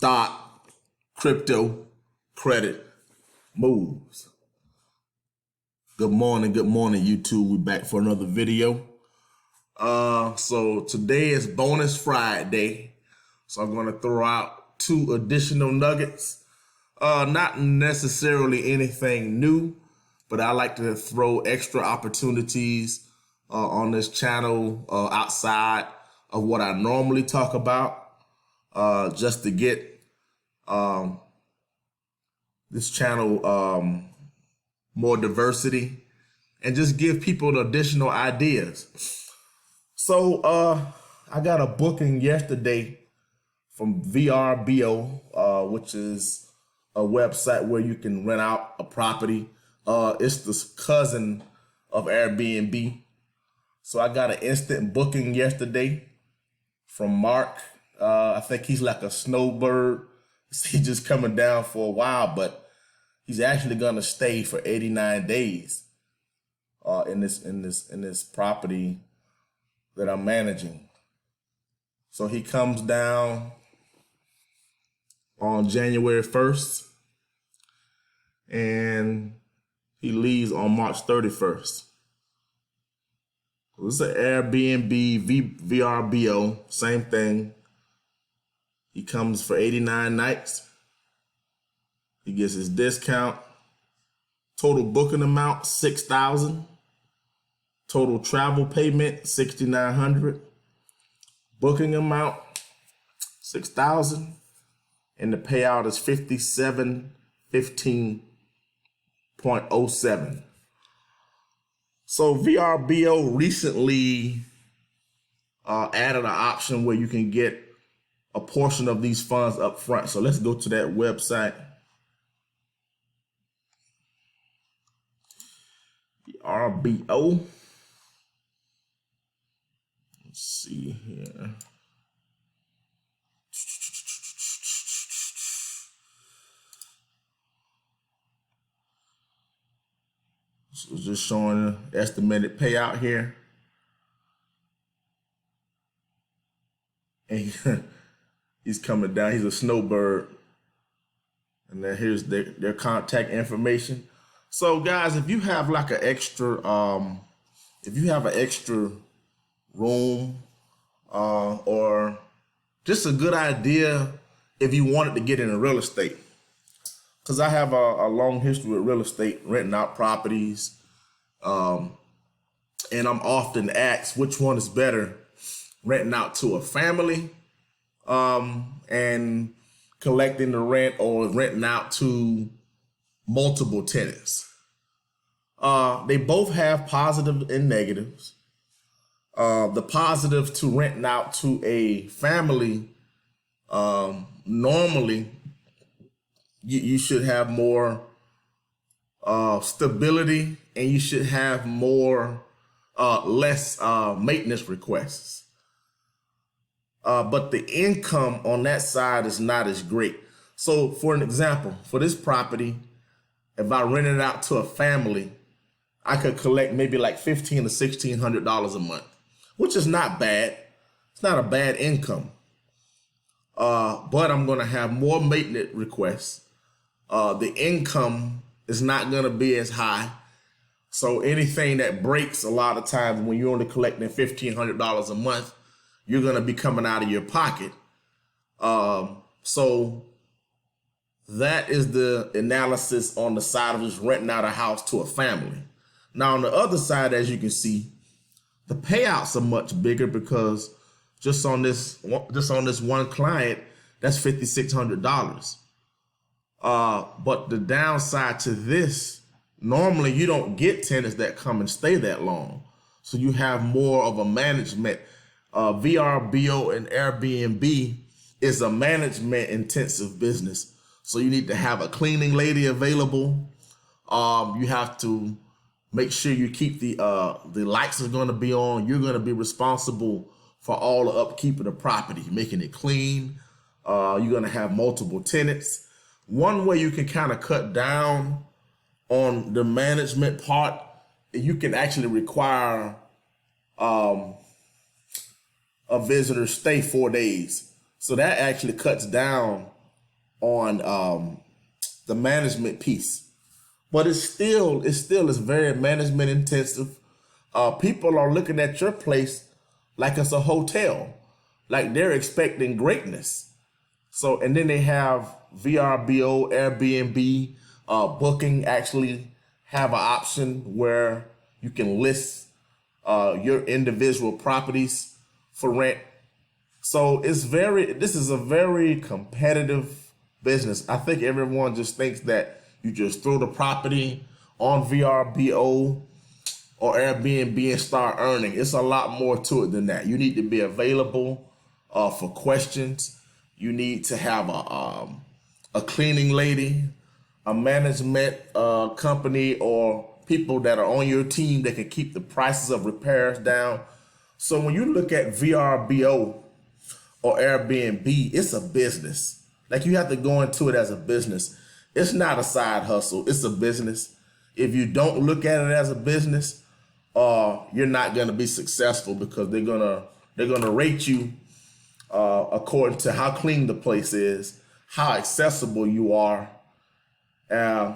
stock, crypto, credit moves. Good morning, YouTube. We're back for another video. So today is bonus Friday. So I'm gonna throw out 2 additional nuggets. Not necessarily anything new, but I like to throw extra opportunities on this channel outside of what I normally talk about, just to get this channel more diversity and just give people additional ideas. So I got a booking yesterday from VRBO, which is a website where you can rent out a property. It's the cousin of Airbnb. So I got an instant booking yesterday from Mark. I think he's like a snowbird. He's just coming down for a while, but he's actually gonna stay for 89 days in this property that I'm managing. So he comes down on January 1st and he leaves on March 31st. This is an Airbnb VRBO, same thing. He comes for 89 nights. He gets his discount. Total booking amount, $6,000. Total travel payment, $6,900. Booking amount, $6,000. And the payout is $57.15.07. So VRBO recently added an option where you can get a portion of these funds up front. So let's go to that website. VRBO. Let's see here. So it's just showing the estimated payout here. And he's coming down. He's a snowbird. And then here's their contact information. So guys, if you have like an extra, room, or just a good idea if you wanted to get into real estate. Because I have a long history with real estate, renting out properties. And I'm often asked which one is better, renting out to a family and collecting the rent, or renting out to multiple tenants. They both have positive and negatives. The positive to renting out to a family, normally you should have more stability, and you should have more less maintenance requests. But the income on that side is not as great. So for an example, for this property, if I rent it out to a family, I could collect maybe like $1,500 to $1,600 a month, which is not bad. It's not a bad income. But I'm gonna have more maintenance requests. The income is not gonna be as high. So anything that breaks, a lot of times when you're only collecting $1,500 a month, you're gonna be coming out of your pocket. So that is the analysis on the side of just renting out a house to a family. Now on the other side, as you can see, the payouts are much bigger, because just on this one client, that's $5,600. But the downside to this, normally you don't get tenants that come and stay that long. So you have more of a management. VRBO and Airbnb is a management intensive business. So you need to have a cleaning lady available. You have to make sure you keep the lights are going to be on. You're going to be responsible for all the upkeep of the property, making it clean. You're going to have multiple tenants. One way you can kind of cut down on the management part, you can actually require a visitor stay 4 days. So that actually cuts down on the management piece, but it still is very management intensive. People are looking at your place like it's a hotel, like they're expecting greatness. So, and then they have VRBO, Airbnb, booking actually have an option where you can list your individual properties for rent. So this is a very competitive business. I think everyone just thinks that you just throw the property on VRBO or Airbnb and start earning. It's a lot more to it than that. You need to be available for questions. You need to have a cleaning lady, a management company, or people that are on your team that can keep the prices of repairs down. So when you look at VRBO or Airbnb, it's a business. Like, you have to go into it as a business. It's not a side hustle. It's a business. If you don't look at it as a business, you're not going to be successful, because they're gonna rate you according to how clean the place is, how accessible you are.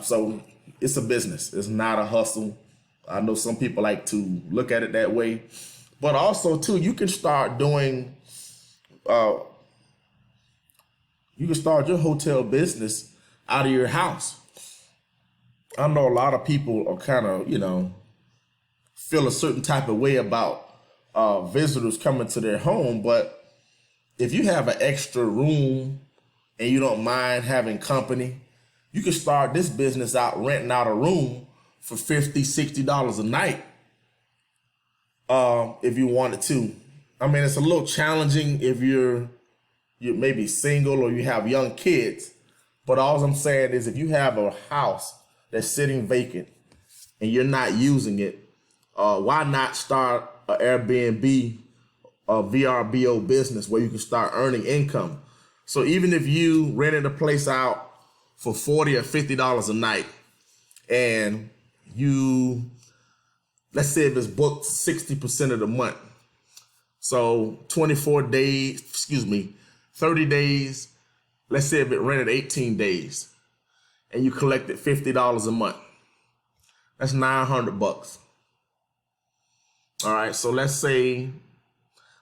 So it's a business. It's not a hustle. I know some people like to look at it that way, but also too, you can start doing. You can start your hotel business out of your house. I know a lot of people are kind of, feel a certain type of way about visitors coming to their home, but if you have an extra room and you don't mind having company, you can start this business out renting out a room for $50, $60 a night if you wanted to. I mean, it's a little challenging if you're maybe single or you have young kids, but all I'm saying is, if you have a house that's sitting vacant and you're not using it, why not start an Airbnb, a VRBO business where you can start earning income? So even if you rented a place out for $40 or $50 a night, and let's say if it's booked 60% of the month, so 30 days, let's say if it rented 18 days, and you collected $50 a month, that's $900. All right, so let's say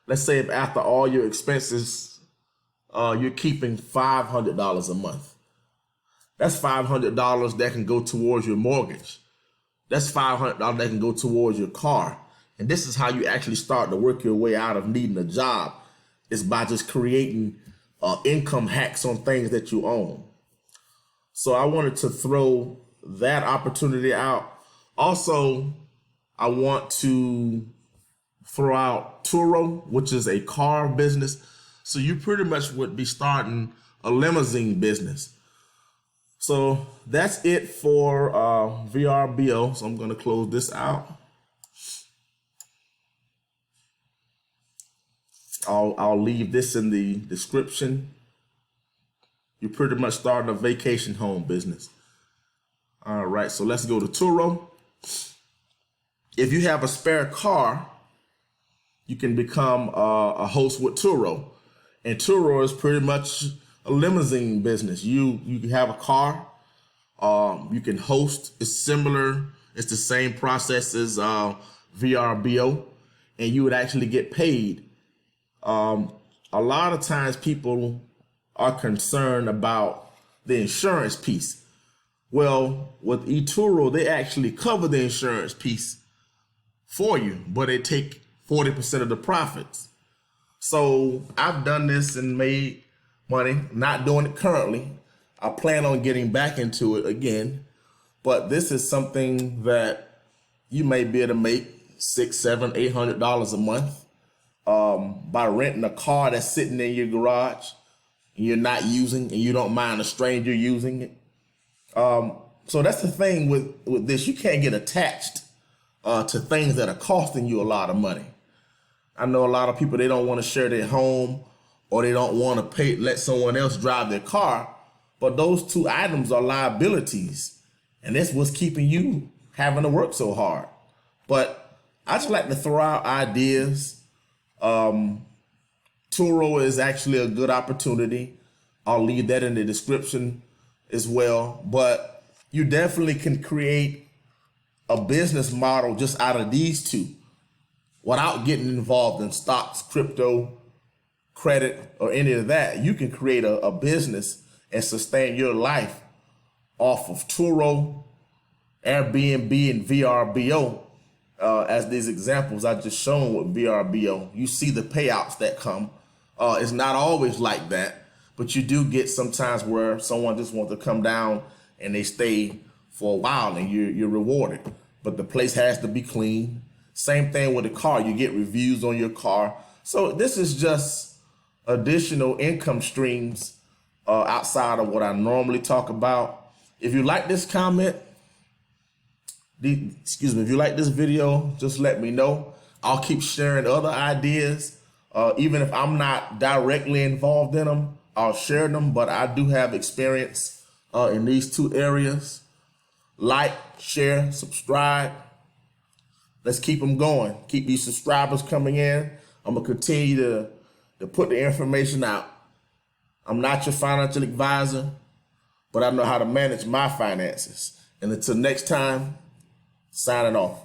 if after all your expenses, you're keeping $500 a month. That's $500 that can go towards your mortgage. That's $500 that can go towards your car. And this is how you actually start to work your way out of needing a job, is by just creating income hacks on things that you own. So I wanted to throw that opportunity out. Also, I want to throw out Turo, which is a car business. So you pretty much would be starting a limousine business. So that's it for VRBO. So I'm going to close this out. I'll leave this in the description. You're pretty much starting a vacation home business. All right, so let's go to Turo. If you have a spare car, you can become a host with Turo. And Turo is pretty much a limousine business. You have a car, you can host. It's similar. It's the same process as VRBO, and you would actually get paid. A lot of times people are concerned about the insurance piece. Well, with eTuro, they actually cover the insurance piece for you, but they take 40% of the profits. So I've done this and made money, not doing it currently. I plan on getting back into it again, but this is something that you may be able to make $600, $700, $800 a month by renting a car that's sitting in your garage and you're not using, and you don't mind a stranger using it. So that's the thing with this. You can't get attached to things that are costing you a lot of money. I know a lot of people, they don't want to share their home, or they don't want to let someone else drive their car. But those two items are liabilities, and that's what's keeping you having to work so hard. But I just like to throw out ideas. Turo is actually a good opportunity. I'll leave that in the description as well. But you definitely can create a business model just out of these two without getting involved in stocks, crypto, credit, or any of that. You can create a business and sustain your life off of Turo, Airbnb, and VRBO. As these examples I just shown with VRBO, you see the payouts that come. It's not always like that, but you do get sometimes where someone just wants to come down and they stay for a while and you're rewarded. But the place has to be clean. Same thing with a car. You get reviews on your car. So this is just additional income streams outside of what I normally talk about. If you like this comment, if you like this video, just let me know. I'll keep sharing other ideas. Even if I'm not directly involved in them, I'll share them, but I do have experience in these two areas. Like, share, subscribe. Let's keep them going. Keep these subscribers coming in. I'm going to continue to put the information out. I'm not your financial advisor, but I know how to manage my finances. And until next time, signing off.